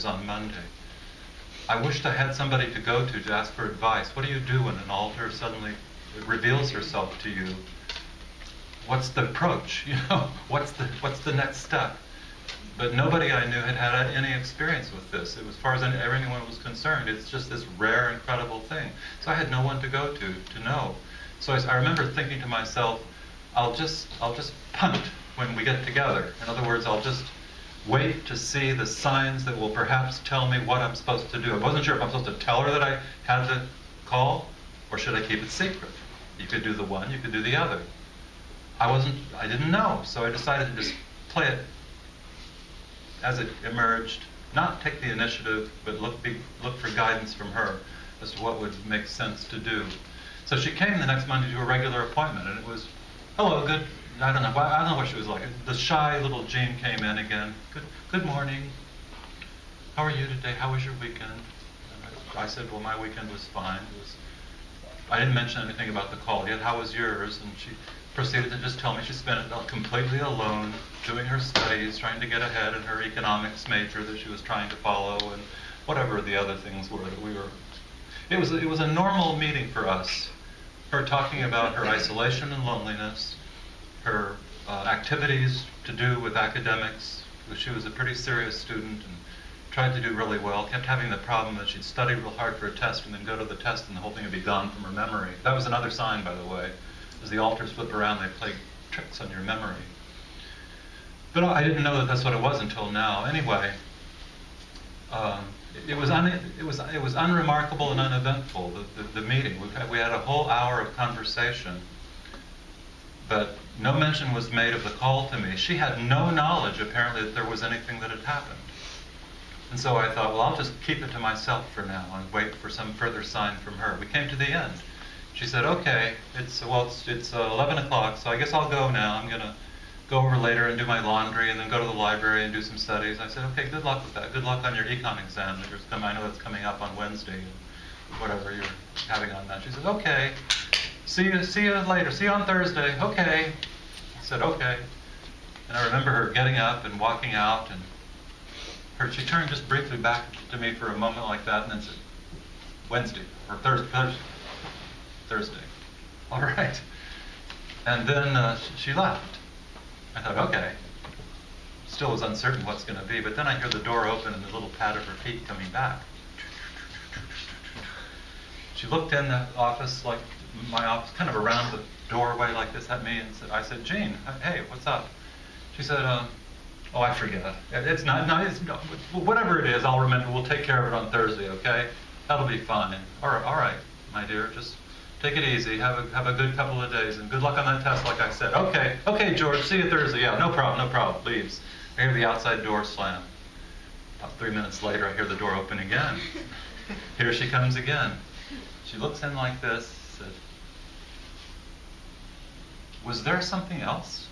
messages on Monday. I wished I had somebody to go to ask for advice. What do you do when an alter suddenly reveals herself to you? What's the approach? What's the next step? But nobody I knew had had any experience with this. It was, as far as anyone was concerned, it's just this rare, incredible thing. So I had no one to go to know. So I remember thinking to myself, I'll just punt when we get together. In other words, I'll just wait to see the signs that will perhaps tell me what I'm supposed to do. I wasn't sure if I'm supposed to tell her that I had the call, or should I keep it secret? You could do the one, you could do the other. I didn't know, so I decided to just play it as it emerged, not take the initiative, but look for guidance from her as to what would make sense to do. So she came the next Monday to a regular appointment, and it was, hello, good, I don't know what she was like. The shy little Jean came in again. Good morning. How are you today? How was your weekend? And I said, well, my weekend was fine. I didn't mention anything about the call yet. How was yours? And she proceeded to just tell me she spent it completely alone, doing her studies, trying to get ahead in her economics major that she was trying to follow, and whatever the other things were that we were. It was a normal meeting for us. Her talking about her isolation and loneliness, her activities to do with academics. She was a pretty serious student and tried to do really well. Kept having the problem that she'd study real hard for a test and then go to the test and the whole thing would be gone from her memory. That was another sign, by the way. As the alters flip around, they play tricks on your memory. But I didn't know that that's what it was until now. Anyway, it was unremarkable and uneventful, the meeting. We had a whole hour of conversation, but no mention was made of the call to me. She had no knowledge, apparently, that there was anything that had happened. And so I thought, well, I'll just keep it to myself for now and wait for some further sign from her. We came to the end. She said, okay, it's 11 o'clock, so I guess I'll go now. I'm going to go over later and do my laundry and then go to the library and do some studies. I said, okay, good luck with that. Good luck on your econ exam. I know it's coming up on Wednesday, whatever you're having on that. She said, okay, see you later. See you on Thursday. Okay. I said, okay. And I remember her getting up and walking out, and she turned just briefly back to me for a moment like that and then said, Wednesday, or Thursday. All right. And then she left. I thought, okay. Still was uncertain what's going to be, but then I hear the door open and the little pad of her feet coming back. She looked in the office, like my office, kind of around the doorway like this at me, and I said, Jean, hey, what's up? She said, oh, I forget. It's not, whatever it is, I'll remember. We'll take care of it on Thursday, okay? That'll be fine. All right, my dear, just take it easy. Have a good couple of days, and good luck on that test, like I said. Okay, George, see you Thursday. Yeah, no problem. Leaves. I hear the outside door slam. About 3 minutes later, I hear the door open again. Here she comes again. She looks in like this, said, was there something else?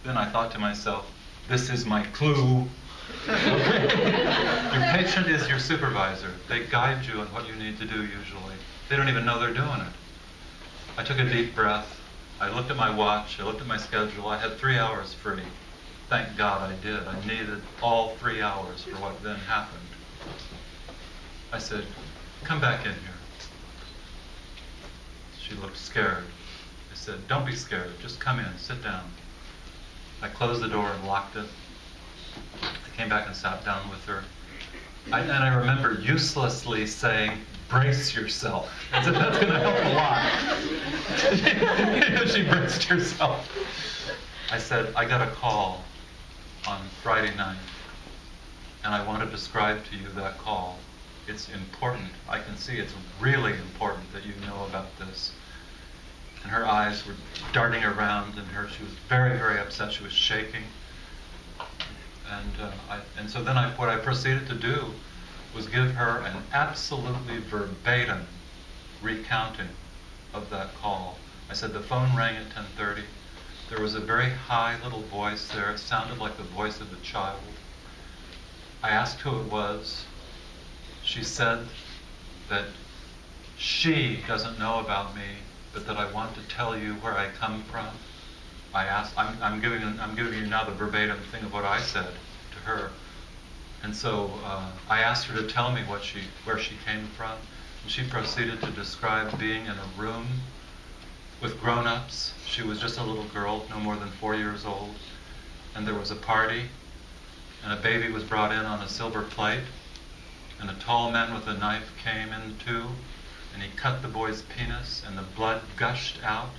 Then I thought to myself, this is my clue. Your patient is your supervisor. They guide you on what you need to do usually. They don't even know they're doing it. I took a deep breath. I looked at my watch. I looked at my schedule. I had 3 hours free. Thank God I did. I needed all 3 hours for what then happened. I said, come back in here. She looked scared. I said, don't be scared. Just come in. Sit down. I closed the door and locked it. I came back and sat down with her. And I remember uselessly saying, brace yourself. I said, that's going to help a lot. She braced herself. I said, I got a call on Friday night, and I want to describe to you that call. It's important. I can see it's really important that you know about this. And her eyes were darting around, and she was very, very upset. She was shaking. And so then what I proceeded to do was give her an absolutely verbatim recounting of that call. I said the phone rang at 10:30. There was a very high little voice there. It sounded like the voice of a child. I asked who it was. She said that she doesn't know about me, but that I want to tell you where I come from. I asked, I'm giving you now the verbatim thing of what I said to her. And so I asked her to tell me where she came from, and she proceeded to describe being in a room with grown-ups. She was just a little girl, no more than 4 years old, and there was a party, and a baby was brought in on a silver plate, and a tall man with a knife came in too, and he cut the boy's penis, and the blood gushed out,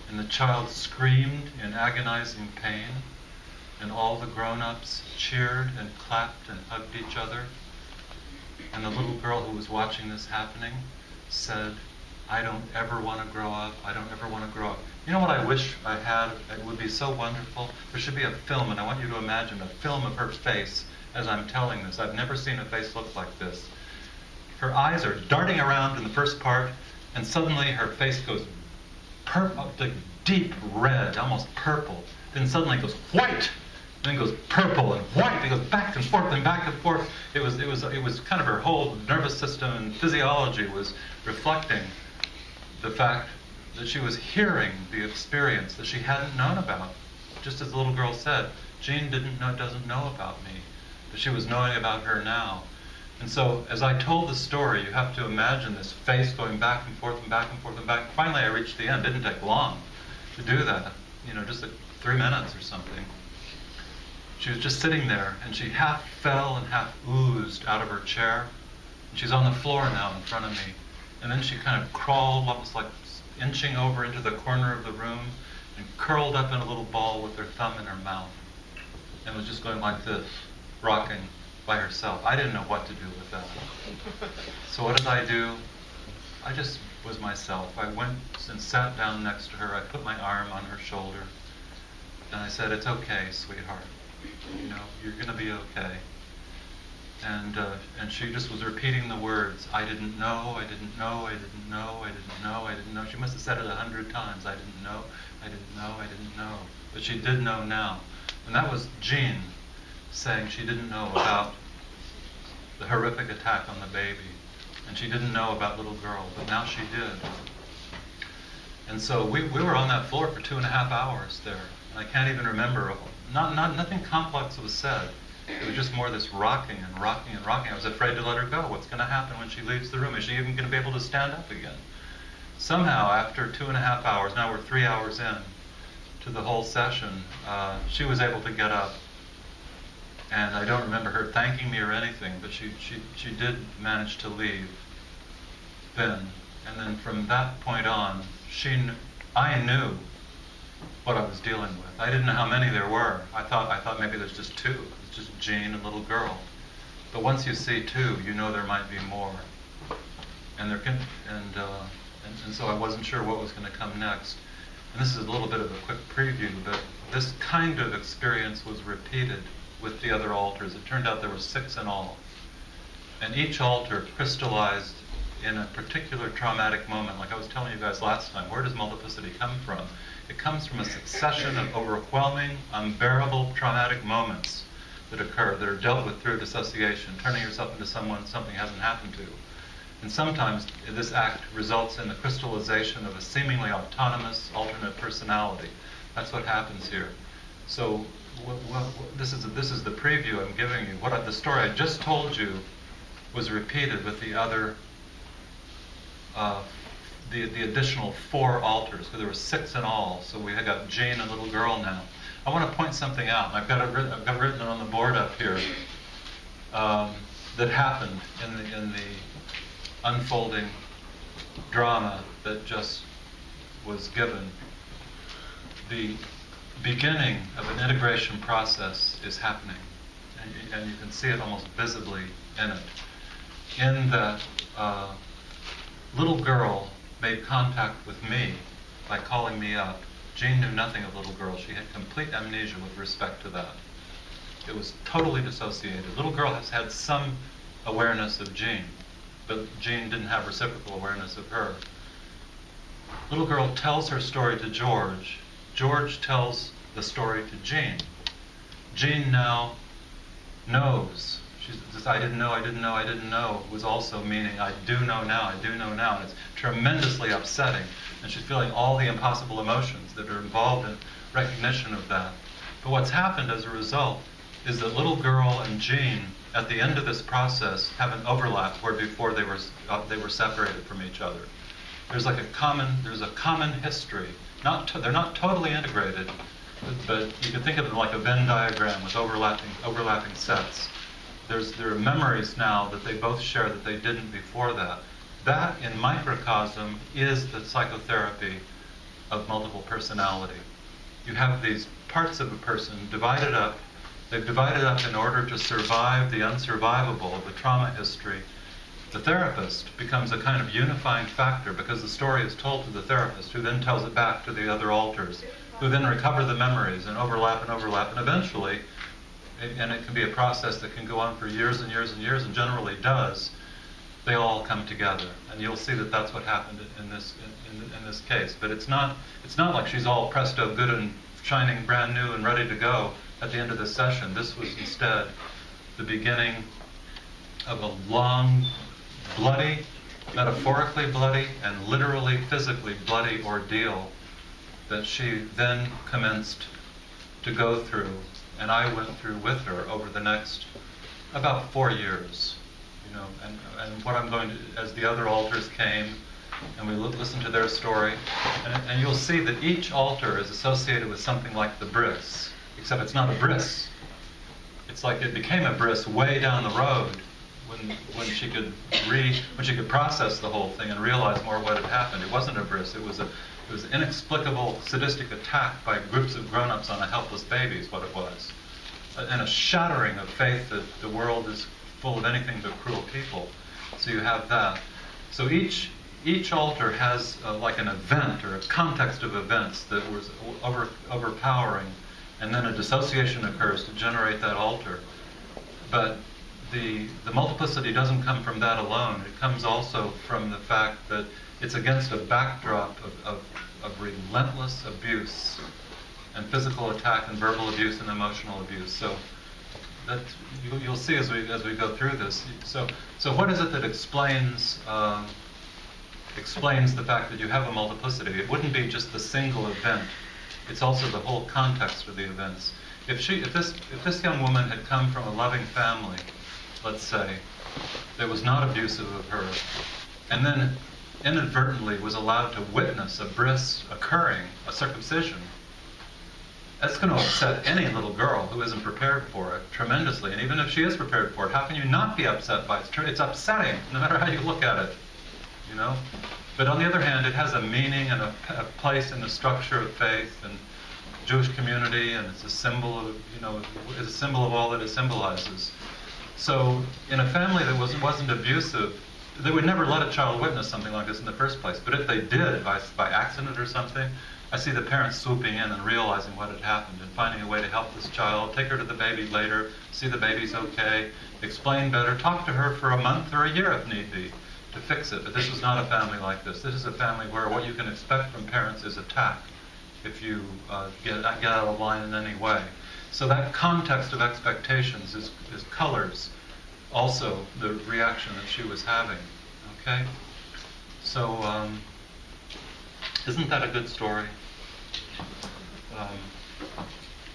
and the child screamed in agonizing pain, and all the grown-ups cheered and clapped and hugged each other. And the little girl who was watching this happening said, "I don't ever want to grow up. I don't ever want to grow up." You know what I wish I had? It would be so wonderful. There should be a film, and I want you to imagine a film of her face as I'm telling this. I've never seen a face look like this. Her eyes are darting around in the first part, and suddenly her face goes like deep red, almost purple. Then suddenly it goes white, then it goes purple and white. It goes back and forth and back and forth. It was kind of her whole nervous system and physiology was reflecting the fact that she was hearing the experience that she hadn't known about. Just as the little girl said, Jean doesn't know about me, but she was knowing about her now. And so as I told the story, you have to imagine this face going back and forth and back and forth and back. Finally I reached the end. It didn't take long to do that, just like 3 minutes or something. She was just sitting there, and she half fell and half oozed out of her chair. And she's on the floor now in front of me. And then she kind of crawled, almost like inching over into the corner of the room, and curled up in a little ball with her thumb in her mouth. And was just going like this, rocking by herself. I didn't know what to do with that. So what did I do? I just was myself. I went and sat down next to her. I put my arm on her shoulder. And I said, "It's okay, sweetheart. You're going to be okay." And she just was repeating the words, "I didn't know, I didn't know, I didn't know, I didn't know, I didn't know." She must have said it 100 times. "I didn't know, I didn't know, I didn't know." But she did know now. And that was Jean saying she didn't know about the horrific attack on the baby. And she didn't know about little girl, but now she did. And so we were on that floor for 2.5 hours there. And I can't even remember. Nothing complex was said. It was just more this rocking and rocking and rocking. I was afraid to let her go. What's going to happen when she leaves the room? Is she even going to be able to stand up again? Somehow, after 2.5 hours, now we're 3 hours in to the whole session, she was able to get up. And I don't remember her thanking me or anything, but she did manage to leave then. And then from that point on, I knew what I was dealing with. I didn't know how many there were. I thought maybe there's just 2. It's just Jean and little girl. But once you see 2, you know there might be more. And so I wasn't sure what was going to come next. And this is a little bit of a quick preview, but this kind of experience was repeated with the other altars. It turned out there were 6 in all. And each altar crystallized in a particular traumatic moment. Like I was telling you guys last time, where does multiplicity come from? It comes from a succession of overwhelming, unbearable, traumatic moments that occur, that are dealt with through dissociation, turning yourself into someone something hasn't happened to. And sometimes this act results in the crystallization of a seemingly autonomous, alternate personality. That's what happens here. So this is the preview I'm giving you. The story I just told you was repeated with the other the additional 4 altars, because there were 6 in all. So we have got Jane and little girl now. I want to point something out. I've got it written on the board up here that happened in the unfolding drama that just was given. The beginning of an integration process is happening, and you can see it almost visibly in it. In that little girl made contact with me by calling me up. Jean knew nothing of little girl. She had complete amnesia with respect to that. It was totally dissociated. Little girl has had some awareness of Jean, but Jean didn't have reciprocal awareness of her. Little girl tells her story to George. George tells the story to Jean. Jean now knows. She says, "I didn't know, I didn't know, I didn't know," was also meaning, "I do know now, I do know now." And it's tremendously upsetting. And she's feeling all the impossible emotions that are involved in recognition of that. But what's happened as a result is that little girl and Jean at the end of this process, have an overlap where before they were separated from each other. There's a common history. They're not totally integrated, but you can think of them like a Venn diagram with overlapping sets. There are memories now that they both share that they didn't before that. That, in microcosm, is the psychotherapy of multiple personality. You have these parts of a person divided up. They've divided up in order to survive the unsurvivable of the trauma history. The therapist becomes a kind of unifying factor because the story is told to the therapist, who then tells it back to the other alters, who then recover the memories and overlap, and eventually, and it can be a process that can go on for years and years and years, and generally does, they all come together. And you'll see that that's what happened in this case. But it's not like she's all presto good and shining brand new and ready to go at the end of this session. This was instead the beginning of a long, bloody, metaphorically bloody, and literally, physically bloody ordeal that she then commenced to go through, and I went through with her over the next about 4 years. And what I'm going to, as the other alters came, and we listen to their story, and you'll see that each altar is associated with something like the bris, except it's not a bris. It's like it became a bris way down the road when she could process the whole thing and realize more what had happened. It wasn't a bris. It was an inexplicable sadistic attack by groups of grown-ups on a helpless baby is what it was, and a shattering of faith that the world is full of anything but cruel people. So you have that. So each altar has like an event or a context of events that was overpowering, and then a dissociation occurs to generate that altar. But the multiplicity doesn't come from that alone. It comes also from the fact that it's against a backdrop of relentless abuse and physical attack and verbal abuse and emotional abuse. So that you'll see as we go through this. So what is it that explains the fact that you have a multiplicity? It wouldn't be just the single event. It's also the whole context of the events. If this young woman had come from a loving family, let's say, that was not abusive of her, and then inadvertently was allowed to witness a bris occurring, a circumcision, that's going to upset any little girl who isn't prepared for it tremendously. And even if she is prepared for it, how can you not be upset by it? It's upsetting, no matter how you look at it, But on the other hand, it has a meaning and a place in the structure of faith and Jewish community, and it's a symbol of, it's a symbol of all that it symbolizes. So in a family that wasn't abusive, they would never let a child witness something like this in the first place. But if they did, by accident or something, I see the parents swooping in and realizing what had happened and finding a way to help this child, take her to the baby later, see the baby's okay, explain better, talk to her for a month or a year if need be to fix it. But this was not a family like this. This is a family where what you can expect from parents is attack if you get out of line in any way. So that context of expectations is colors also the reaction that she was having. Okay? So, isn't that a good story?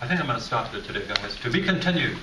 I think I'm going to stop there today, guys. To be continued.